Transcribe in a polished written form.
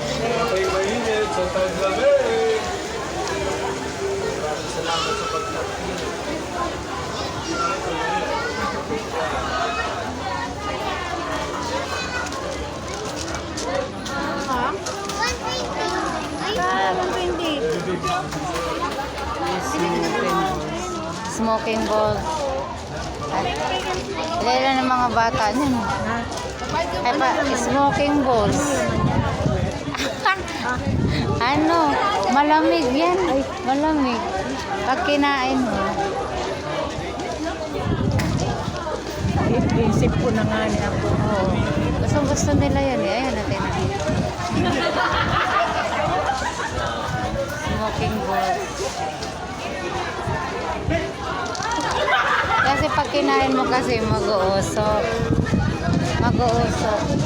Ako'y mainit sa taglamig. Maraming salamat sa pagkakinig. Ha? 120. Smoking balls. Ilan ng mga bata nun? Ay pa, smoking balls. Ano? Malamig yan. Malamig. Pag kinain mo. Isip ko na nga niya ako. Oo. Gusto nila yan eh. Ayan natin. Smoking balls. Kasi pag kinain mo kasi mag-uusok. Mag-uusok.